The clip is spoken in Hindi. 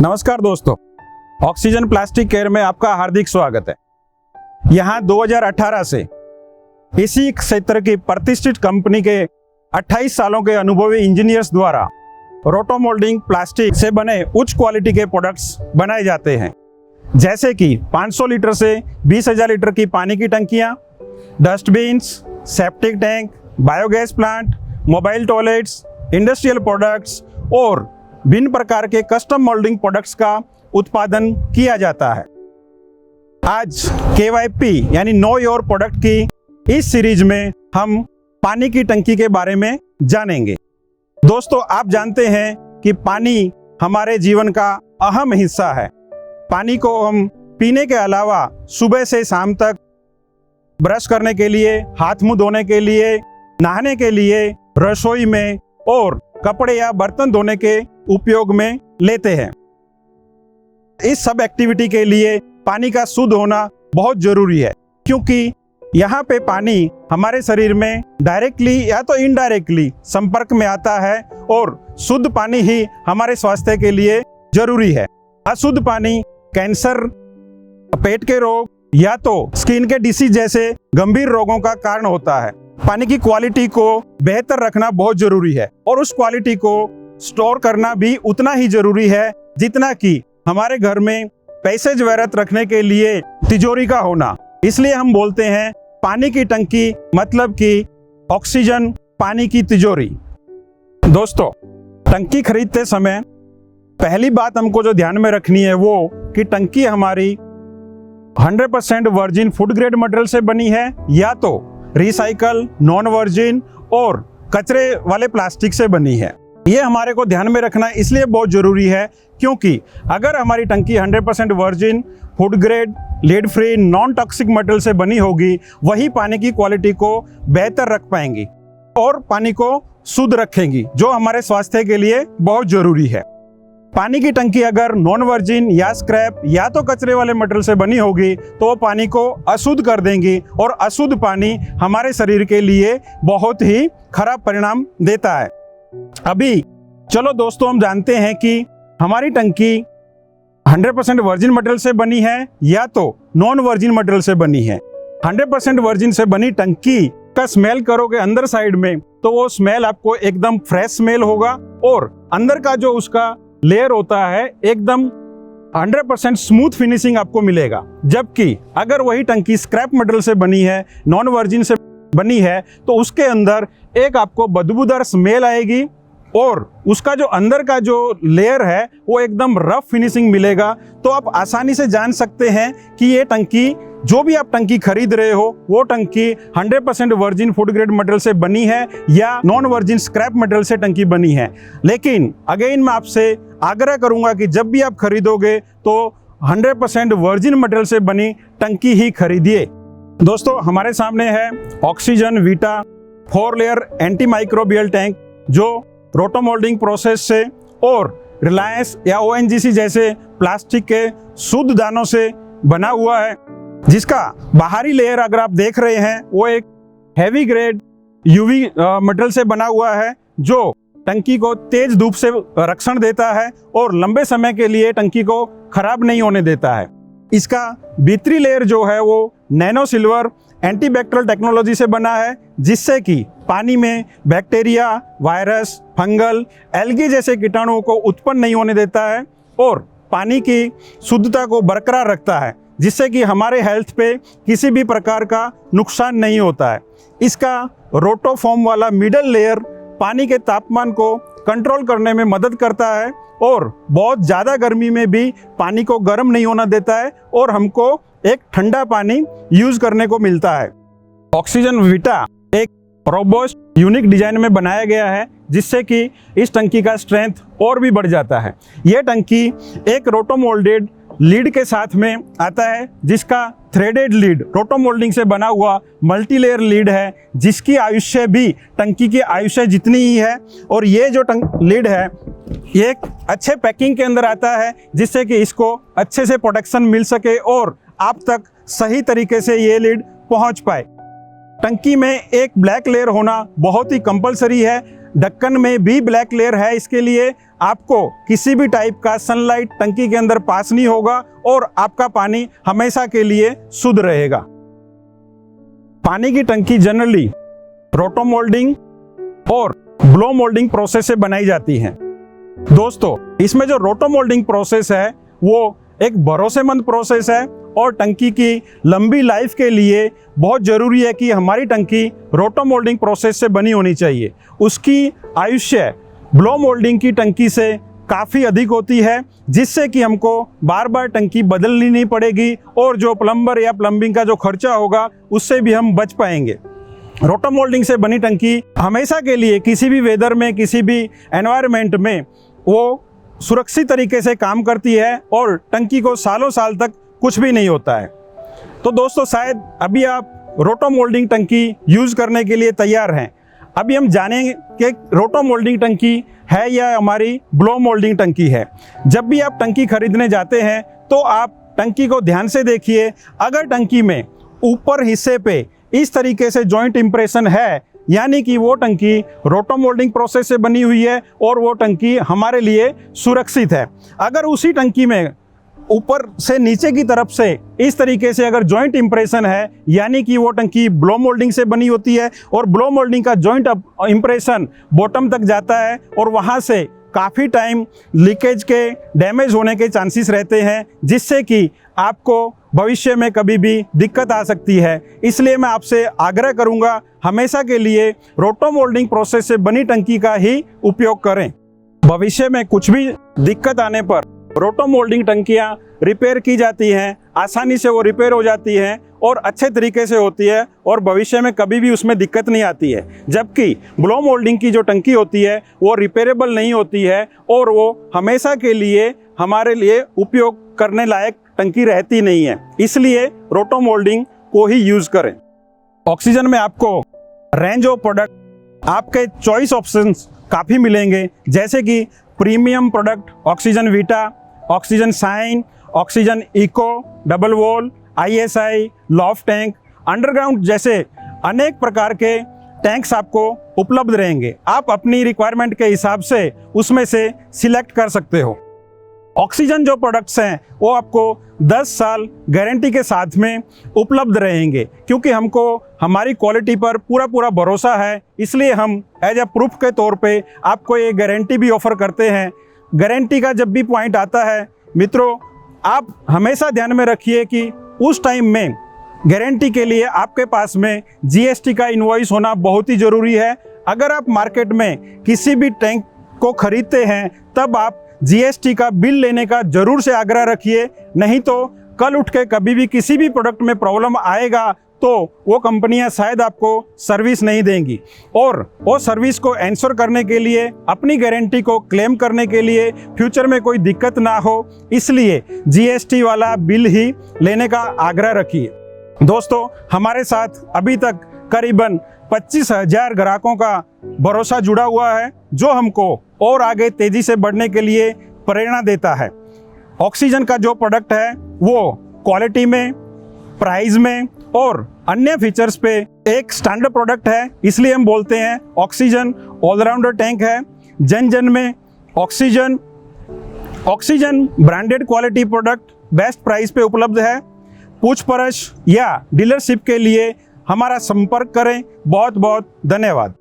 नमस्कार दोस्तों, ऑक्सीजन प्लास्टिक केयर में आपका हार्दिक स्वागत है। यहाँ 2018 से इसी क्षेत्र की प्रतिष्ठित कंपनी के 28 सालों के अनुभवी इंजीनियर्स द्वारा रोटोमोल्डिंग प्लास्टिक से बने उच्च क्वालिटी के प्रोडक्ट्स बनाए जाते हैं, जैसे कि 500 लीटर से 20,000 लीटर की पानी की टंकियाँ, dustbins, septic tank, biogas plant, mobile toilets, industrial products और भिन्न प्रकार के कस्टम मोल्डिंग प्रोडक्ट्स का उत्पादन किया जाता है। आज KYP यानी नो योर प्रोडक्ट की इस सीरीज में हम पानी की टंकी के बारे में जानेंगे। दोस्तों, आप जानते हैं कि पानी हमारे जीवन का अहम हिस्सा है। पानी को हम पीने के अलावा सुबह से शाम तक ब्रश करने के लिए, हाथ मुंह धोने के लिए, नहाने के लिए, रसोई में और कपड़े या बर्तन धोने के उपयोग में लेते हैं। इस सब एक्टिविटी के लिए पानी का शुद्ध होना बहुत जरूरी है, क्योंकि यहाँ पे पानी हमारे शरीर में डायरेक्टली या तो इनडायरेक्टली संपर्क में आता है और शुद्ध पानी ही हमारे स्वास्थ्य के लिए जरूरी है। अशुद्ध पानी कैंसर, पेट के रोग या तो स्किन के डिसीज जैसे गंभीर रोगों का कारण होता है। पानी की क्वालिटी को बेहतर रखना बहुत जरूरी है और उस क्वालिटी को स्टोर करना भी उतना ही जरूरी है जितना कि हमारे घर में पैसे जरूरत रखने के लिए तिजोरी का होना। इसलिए हम बोलते हैं पानी की टंकी मतलब कि ऑक्सीजन पानी की तिजोरी। दोस्तों, टंकी खरीदते समय पहली बात हमको जो ध्यान में रखनी है वो कि टंकी हमारी 100% वर्जिन फूड ग्रेड मटेरियल से बनी है या तो रिसाइकल, नॉन वर्जिन और कचरे वाले प्लास्टिक से बनी है। ये हमारे को ध्यान में रखना इसलिए बहुत जरूरी है क्योंकि अगर हमारी टंकी 100% virgin food grade, lead free, non toxic material से बनी होगी, वही पानी की क्वालिटी को बेहतर रख पाएंगी और पानी को शुद्ध रखेंगी, जो हमारे स्वास्थ्य के लिए बहुत जरूरी है। पानी की टंकी अगर नॉन वर्जिन या स्क्रैप या तो कचरे वाले मटेरियल से बनी होगी तो वो पानी को अशुद्ध कर देंगी और अशुद्ध पानी हमारे शरीर के लिए बहुत ही खराब परिणाम देता है। अभी चलो दोस्तों, हम जानते हैं कि हमारी टंकी 100% वर्जिन मटेरियल से बनी है या तो नॉन वर्जिन मटेरियल से बनी है। 100% वर्जिन से बनी टंकी का स्मेल करोगे अंदर साइड में तो वो स्मेल आपको एकदम फ्रेश स्मेल होगा और अंदर का जो उसका लेयर होता है एकदम 100% स्मूथ फिनिशिंग आपको मिलेगा। जबकि अगर वही टंकी स्क्रैप मटेरियल से बनी है, नॉन वर्जिन से बनी है, तो उसके अंदर एक आपको बदबूदार स्मेल आएगी और उसका जो अंदर का जो लेयर है वो एकदम रफ फिनिशिंग मिलेगा। तो आप आसानी से जान सकते हैं कि ये टंकी, जो भी आप टंकी खरीद रहे हो, वो टंकी 100% वर्जिन फूड ग्रेड मटेरियल से बनी है या नॉन वर्जिन स्क्रैप मटेरियल से टंकी बनी है। लेकिन अगेन मैं आपसे आग्रह करूंगा कि जब भी आप खरीदोगे तो 100% वर्जिन मटेरियल से बनी टंकी ही खरीदिए। दोस्तों, हमारे सामने है oxygen Vita 4 layer anti microbial tank, जो रोटोमोल्डिंग प्रोसेस से और रिलायंस या ONGC जैसे प्लास्टिक के शुद्ध दानों से बना हुआ है, जिसका बाहरी लेयर अगर आप देख रहे हैं वो एक हैवी ग्रेड UV मटेरियल से बना हुआ है, जो टंकी को तेज धूप से रक्षण देता है और लंबे समय के लिए टंकी को खराब नहीं होने देता है। इसका भीतरी लेयर जो है वो नैनो सिल्वर एंटीबैक्टीरियल टेक्नोलॉजी से बना है, जिससे कि पानी में बैक्टीरिया, वायरस, फंगल, एल्गी जैसे कीटाणुओं को उत्पन्न नहीं होने देता है और पानी की शुद्धता को बरकरार रखता है, जिससे कि हमारे हेल्थ पे किसी भी प्रकार का नुकसान नहीं होता है। इसका रोटोफॉर्म वाला मिडल लेयर पानी के तापमान को कंट्रोल करने में मदद करता है और बहुत ज़्यादा गर्मी में भी पानी को गर्म नहीं होना देता है और हमको एक ठंडा पानी यूज करने को मिलता है। ऑक्सीजन वीटा एक रोबस्ट यूनिक डिजाइन में बनाया गया है, जिससे कि इस टंकी का स्ट्रेंथ और भी बढ़ जाता है। यह टंकी एक रोटोमोल्डेड लीड के साथ में आता है, जिसका थ्रेडेड लीड रोटोमोल्डिंग से बना हुआ मल्टीलेयर लीड है, जिसकी आयुष्य भी टंकी की आयुष्य जितनी ही है। और ये जो लीड है ये एक अच्छे पैकिंग के अंदर आता है, जिससे कि इसको अच्छे से प्रोटेक्शन मिल सके और आप तक सही तरीके से ये लीड पहुंच पाए। टंकी में एक ब्लैक लेयर होना बहुत ही कंपलसरी है। ढक्कन में भी ब्लैक लेयर है। इसके लिए आपको किसी भी टाइप का सनलाइट टंकी के अंदर पास नहीं होगा और आपका पानी हमेशा के लिए शुद्ध रहेगा। पानी की टंकी जनरली रोटो मोल्डिंग और ब्लो मोल्डिंग प्रोसेस से बनाई जाती है। दोस्तों, इसमें जो रोटो मोल्डिंग प्रोसेस है वो एक भरोसेमंद प्रोसेस है और टंकी की लंबी लाइफ के लिए बहुत ज़रूरी है कि हमारी टंकी रोटो मोल्डिंग प्रोसेस से बनी होनी चाहिए। उसकी आयुष्य ब्लो मोल्डिंग की टंकी से काफ़ी अधिक होती है, जिससे कि हमको बार बार टंकी बदलनी नहीं पड़ेगी और जो प्लम्बर या प्लम्बिंग का जो खर्चा होगा उससे भी हम बच पाएंगे। रोटो मोल्डिंग से बनी टंकी हमेशा के लिए किसी भी वेदर में, किसी भी एनवायरनमेंट में वो सुरक्षित तरीके से काम करती है और टंकी को सालों साल तक कुछ भी नहीं होता है। तो दोस्तों, शायद अभी आप रोटो मोल्डिंग टंकी यूज़ करने के लिए तैयार हैं। अभी हम जानेंगे कि रोटो मोल्डिंग टंकी है या हमारी ब्लो मोल्डिंग टंकी है। जब भी आप टंकी खरीदने जाते हैं तो आप टंकी को ध्यान से देखिए। अगर टंकी में ऊपर हिस्से पे इस तरीके से जॉइंट इंप्रेशन है, यानी कि वो टंकी रोटो मोल्डिंग प्रोसेस से बनी हुई है और वो टंकी हमारे लिए सुरक्षित है। अगर उसी टंकी में ऊपर से नीचे की तरफ से इस तरीके से अगर जॉइंट इंप्रेशन है, यानी कि वो टंकी ब्लो मोल्डिंग से बनी होती है और ब्लो मोल्डिंग का जॉइंट इंप्रेशन बॉटम तक जाता है और वहाँ से काफ़ी टाइम लीकेज के, डैमेज होने के चांसेस रहते हैं, जिससे कि आपको भविष्य में कभी भी दिक्कत आ सकती है। इसलिए मैं आपसे आग्रह करूंगा, हमेशा के लिए रोटो मोल्डिंग प्रोसेस से बनी टंकी का ही उपयोग करें। भविष्य में कुछ भी दिक्कत आने पर रोटो मोल्डिंग टंकियां रिपेयर की जाती हैं, आसानी से वो रिपेयर हो जाती हैं और अच्छे तरीके से होती है और भविष्य में कभी भी उसमें दिक्कत नहीं आती है। जबकि ब्लो मोल्डिंग की जो टंकी होती है वो रिपेयरेबल नहीं होती है और वो हमेशा के लिए हमारे लिए उपयोग करने लायक टंकी रहती नहीं है। इसलिए रोटो मोल्डिंग को ही यूज़ करें। ऑक्सीजन में आपको रेंज ऑफ प्रोडक्ट, आपके चॉइस ऑप्शंस काफ़ी मिलेंगे, जैसे कि premium product Oxygen Vita, Oxygen Sign, Oxygen Eco, double wall, ISI, loft tank, underground जैसे अनेक प्रकार के टैंक्स आपको उपलब्ध रहेंगे। आप अपनी रिक्वायरमेंट के हिसाब से उसमें से सिलेक्ट कर सकते हो। ऑक्सीजन जो प्रोडक्ट्स हैं वो आपको 10 साल गारंटी के साथ में उपलब्ध रहेंगे, क्योंकि हमको हमारी क्वालिटी पर पूरा भरोसा है। इसलिए हम एज ए प्रूफ के तौर पे आपको ये गारंटी भी ऑफ़र करते हैं। गारंटी का जब भी पॉइंट आता है मित्रों, आप हमेशा ध्यान में रखिए कि उस टाइम में गारंटी के लिए आपके पास में GST का इनवॉइस होना बहुत ही ज़रूरी है। अगर आप मार्केट में किसी भी टैंक को खरीदते हैं तब आप GST का बिल लेने का जरूर से आग्रह रखिए, नहीं तो कल उठ के कभी भी किसी भी प्रोडक्ट में प्रॉब्लम आएगा तो वो कंपनियां शायद आपको सर्विस नहीं देंगी। और वो सर्विस को एंश्योर करने के लिए, अपनी गारंटी को क्लेम करने के लिए, फ्यूचर में कोई दिक्कत ना हो, इसलिए GST वाला बिल ही लेने का आग्रह रखिए। दोस्तों, हमारे साथ अभी तक करीबन 25,000 ग्राहकों का भरोसा जुड़ा हुआ है, जो हमको और आगे तेजी से बढ़ने के लिए प्रेरणा देता है। ऑक्सीजन का जो प्रोडक्ट है वो क्वालिटी में, प्राइस में और अन्य फीचर्स पे एक स्टैंडर्ड प्रोडक्ट है। इसलिए हम बोलते हैं ऑक्सीजन ऑलराउंडर टैंक है। जन जन में oxygen branded quality product best price पे उपलब्ध है। पूछपरछ या डीलरशिप के लिए हमारा संपर्क करें। बहुत बहुत धन्यवाद।